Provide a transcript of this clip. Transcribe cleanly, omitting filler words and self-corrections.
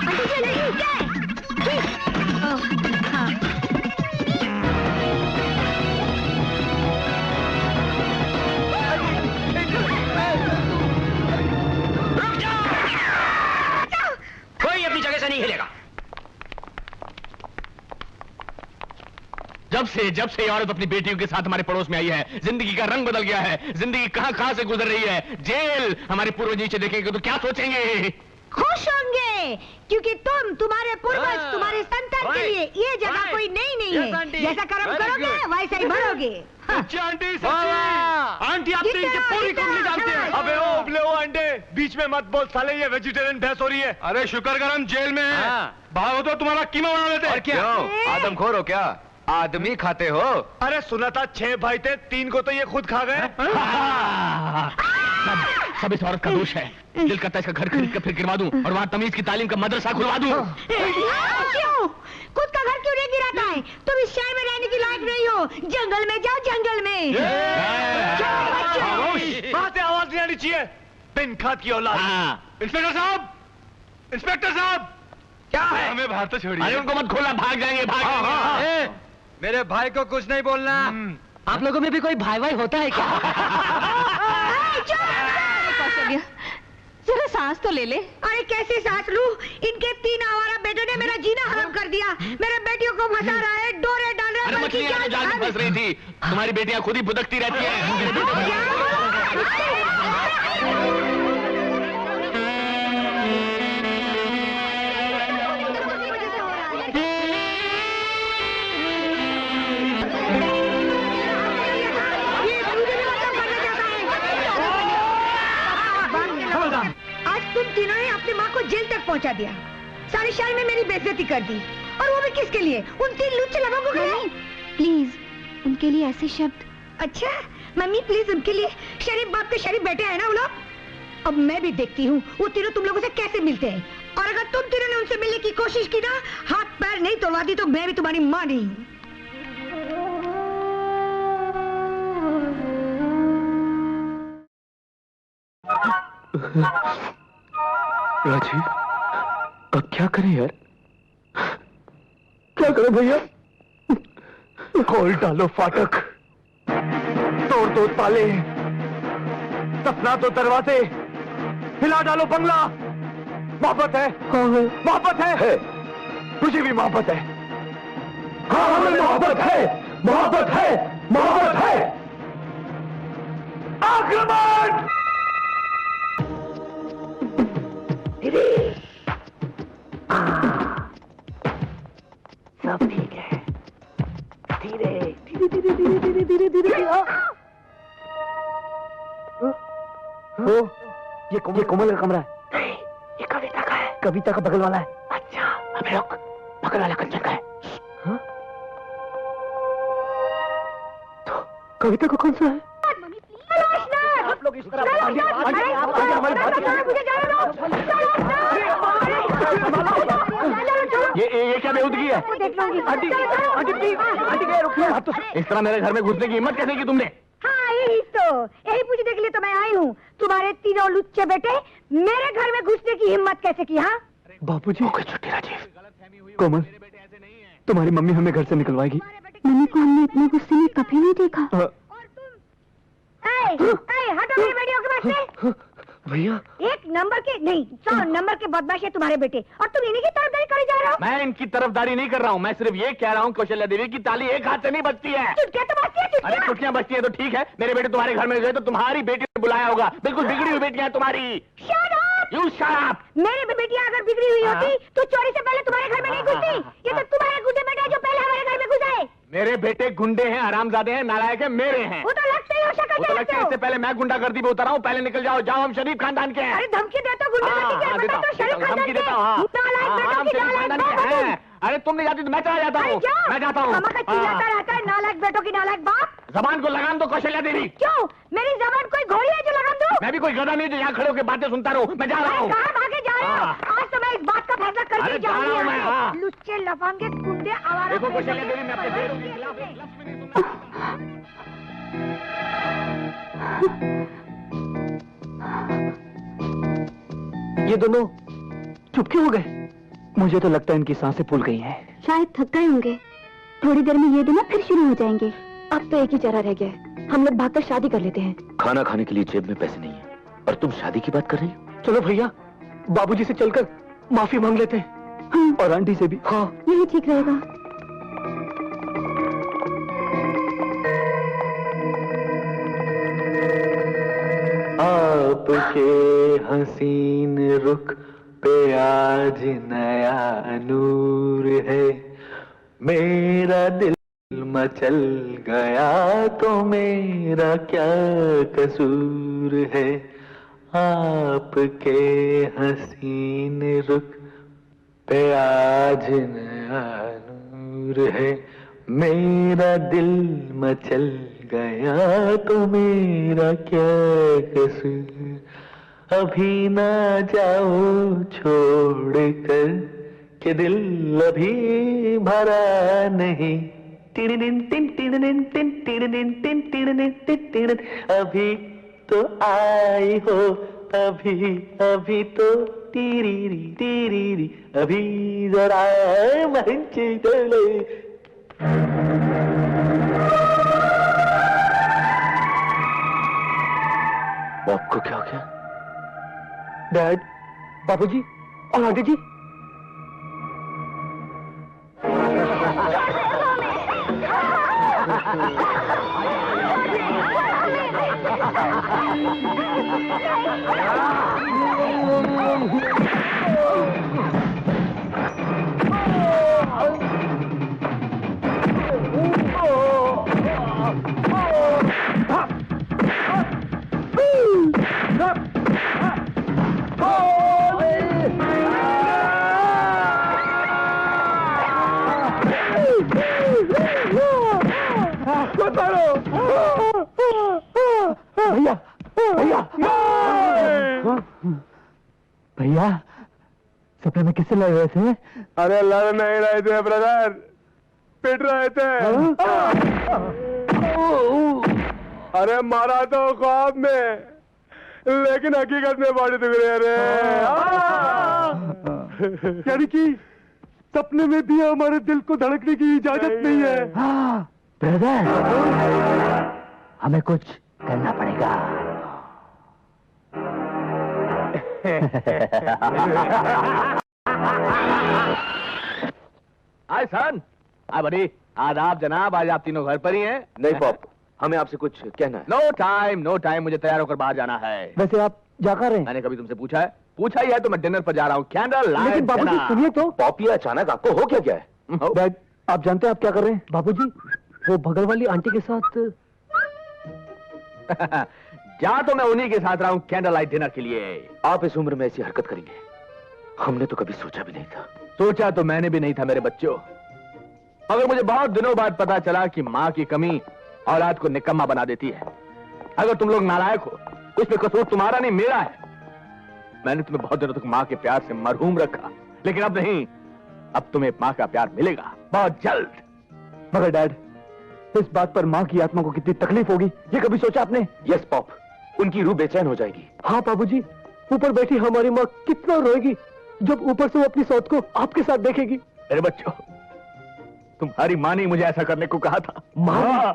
कोई अपनी जगह से नहीं हिलेगा। जब से ये औरत अपनी बेटियों के साथ हमारे पड़ोस में आई है, जिंदगी का रंग बदल गया है। जिंदगी कहां से गुजर रही है। जेल। हमारे पूर्वज नीचे देखेंगे तो क्या सोचेंगे? खुश होंगे, क्योंकि तुम्हारे पूर्वज, तुम्हारे संतान के लिए ये जगह कोई नहीं है। जैसा कर्म करोगे वैसा ही भरोगे। आंटी, आंटी आप तो इनकी पूरी कुंडली जानते हैं। अबे ओ उबले ओ अंडे, बीच में मत बोल साले, ये वेजिटेरियन भैंस हो रही है। अरे शुक्र कर हम जेल में हैं। भागो तो तुम्हारा कीमा बना लेते। और क्या आदमखोर हो क्या? आदमी खाते हो? अरे सुना था 6 भाई थे, 3 को तो ये खुद खा गए। सब इस औरत का दोष है। दिल करता है इसका घर खरीद कर फिर गिरवा दूं और वहाँ तमीज की तालीम का मदरसा खुलवा दूं। क्यों? खुद का घर क्यों नहीं गिराता है? तुम इस शहर में रहने की लायक नहीं हो। जंगल में जाओ, जंगल में। वहाँ से आवाज नहीं आनी चाहिए। बिन खाद की औलाद। इंस्पेक्टर साहब, इंस्पेक्टर साहब, क्या है? हमें बाहर तो छोड़िए। अरे उनको मत खोलना, भाग जाएंगे, भाग जाएंगे। मेरे भाई को कुछ नहीं बोलना। आप लोगों में भी कोई भाई भाई होता है क्या? कौशल्या, जरा सांस तो ले ले। अरे कैसे सांस लूं? इनके 3 आवारा बेटों ने मेरा जीना हराम कर दिया। मेरे बेटियों को फंसा रहा है, डोरे डाल रहा है। अरे मछलियां तो जाल में फंस रही थी। तुम्हारी बेटियां खुद ही भुदकती रहती हैं। तुम तीनों ने अपनी माँ को जेल तक पहुँचा दिया। सारे शहर में मेरी बेइज्जती कर दी, और वो भी किसके लिए? उन 3 लुच्चे लोगों के लिए। प्लीज उनके लिए ऐसे शब्द। अच्छा मम्मी प्लीज, उनके लिए शरीफ बाप के शरीफ बेटे हैं ना वो लोग। अब मैं भी देखती हूँ वो तीनों तुम लोगों से कैसे मिलते हैं, और अगर तुम तीनों ने उनसे मिलने की कोशिश की ना, हाथ पैर नहीं तोड़वा दी तो मैं भी तुम्हारी माँ नहीं हूँ। राजीव, अब क्या करें यार? क्या करो भैया? खोल डालो फाटक, तोड़ दो ताले, दफना दो दरवाजे, हिला डालो बंगला। मोहब्बत है, मोहब्बत है, मुझे भी मोहब्बत है। हाँ हमें मोहब्बत है, मोहब्बत है, मोहब्बत है। आक्रमण! सब ठीक है। धीरे धीरे धीरे धीरे धीरे धीरे धीरे। ये कोमल का कमरा है। नहीं, ये कविता का है। कविता का बगल वाला है। अच्छा, हमें लोग बगल वाला कंचन का है। तो कविता का कौन सा है? आप लोग इस तरह ये क्या बेहूदगी है? आंटी, आंटी प्लीज, आंटी रुकिए। इस तरह मेरे घर में घुसने की हिम्मत कैसे की तुमने? हाँ यही पूछने के लिए तो मैं आई हूँ। तुम्हारे तीनों लुच्चे बेटे मेरे घर में घुसने की हिम्मत कैसे की? हाँ बापूजी, छुट्टी राजीव। कोमल, तुम्हारी मम्मी हमें घर से निकलवाएगी। मम्मी को हमने इतने गुस्से में कभी नहीं देखा। हटो मेरी बेटियों के पास से। भैया, 1 नंबर के नहीं 100 नंबर के बदमाश है तुम्हारे बेटे, और तुम इन्हीं की तरफदारी करे जा रहे हो। मैं इनकी तरफदारी नहीं कर रहा हूँ। मैं सिर्फ ये कह रहा हूँ कौशल्या देवी की ताली एक हाथ से नहीं बजती है। चुटकियां तो बजती है, अरे चुटकियां बजती है तो ठीक है। मेरे बेटे तुम्हारे घर में गए तो तुम्हारी बेटी ने बुलाया होगा। बिल्कुल बिगड़ी हुई बेटियां तुम्हारी। You shut. मेरी बेटियां अगर बिगड़ी हुई होती तो चोरी से पहले तुम्हारे घर में नहीं घुसती। ये तो तुम्हारे गुंडे बेटे हैं जो पहले हमारे घर में घुसे। मेरे बेटे गुंडे हैं, हरामजादे हैं, नालायक है, मेरे हैं। वो तो लगता ही हो शक्ल वो तो लगता है इससे पहले मैं गुंडागर्दी में उतर रहा हूँ। पहले निकल जाओ, जाओ, हम शरीफ खानदान के हैं। अरे धमकी देता हूँ, धमकी देता हूँ। हम शरीफ खानदान के हैं। अरे तुम नहीं जाती तो मैं चला जाता हूँ। मैं जाता हूँ। चिल्लाता रहता है नालायक बेटों की नालायक बाप। जबान को लगाम दो कौशल्या देवी। क्यों? मेरी जबान कोई घोड़ी है जो लगाम दूं? मैं भी कोई गधा नहीं जो यहाँ खड़े होकर बातें सुनता रहूँ। मैं जा रहा हूँ। कहाँ भागे जा रहे हो? आज तो मैं इस बात का फैसला करके जाऊंगी। लुच्चे लफंगे गुंडे आवारा। देखो कौशल्या देवी, मैं अपने बेटों के खिलाफ एक लफ्ज़ भी नहीं सुनूंगा। ये दोनों चुप क्यों हो गए? मुझे तो लगता है इनकी सांसें फूल गई हैं। शायद थक गए होंगे। थोड़ी देर में ये दिन फिर शुरू हो जाएंगे। अब तो एक ही चारा रह गया है, हम लोग भागकर शादी कर लेते हैं। खाना खाने के लिए जेब में पैसे नहीं है और तुम शादी की बात कर रही हो? चलो भैया, बाबूजी से चलकर माफी मांग लेते हैं। हाँ, और आंटी से भी। हाँ, यही ठीक रहेगा। आपके हसीन रुख पे आज नया नूर है, मेरा दिल मचल गया तो मेरा क्या कसूर है। आपके हसीन रुख पे आज नया नूर है, मेरा दिल मचल गया तो मेरा क्या कसूर। अभी ना जाओ छोड़ कर कि दिल अभी भरा नहीं। Tin tin tin tin tin tin tin tin tin. अभी तो आई हो, अभी अभी तो टीरी अभी जरा मंची चले। आपको क्या हो गया? डैड, बाबूजी और आंटी जी। भैया भैया भैया, सपने में किससे लड़ रहे थे? अरे लड़ नहीं रहे थे ब्रदर, पिट रहे थे। अरे मारा तो ख्वाब में, लेकिन हकीकत में बॉडी दुख रही है रे। यानी कि सपने में भी हमारे दिल को धड़कने की इजाजत नहीं है। ब्रदर, हमें कुछ करना पड़ेगा। हाय सन, हाय बड़ी, आदाब जनाब। आज आप तीनों घर पर ही हैं? नहीं पॉप, हमें आपसे कुछ कहना है। नो टाइम, मुझे तैयार होकर बाहर जाना है। वैसे आप जा कर रहे हैं? मैंने कभी तुमसे पूछा है? पूछा ही है तो मैं डिनर पर जा रहा हूँ। Candle light. लेकिन बाबूजी सुनिए तो। पॉप, ये अचानक आपको हो क्या है? डैड, आप जानते हैं आप क्या कर रहे हैं? बाबूजी, वो बगल वाली आंटी के साथ। जा तो मैं उन्हीं के साथ रहा हूँ कैंडल लाइट डिनर के लिए। आप इस उम्र में ऐसी हरकत करेंगे, हमने तो कभी सोचा भी नहीं था। सोचा तो मैंने भी नहीं था मेरे बच्चों, मगर मुझे बहुत दिनों बाद पता चला कि माँ की कमी औलाद को निकम्मा बना देती है। अगर तुम लोग नालायक हो, उसमें कसूर तुम्हारा नहीं मेरा है। मैंने तुम्हें बहुत दिनों तक माँ के प्यार से मरहूम रखा, लेकिन अब नहीं। अब तुम्हें माँ का प्यार मिलेगा बहुत जल्द। मगर डैड, इस बात पर माँ की आत्मा को कितनी तकलीफ होगी, ये कभी सोचा आपने? यस पॉप, उनकी रूह बेचैन हो जाएगी। हाँ बाबूजी, ऊपर बैठी हमारी माँ कितना रोएगी जब ऊपर से वो अपनी सौत को आपके साथ देखेगी। मेरे बच्चों, तुम्हारी माँ ने मुझे ऐसा करने को कहा था। माँ?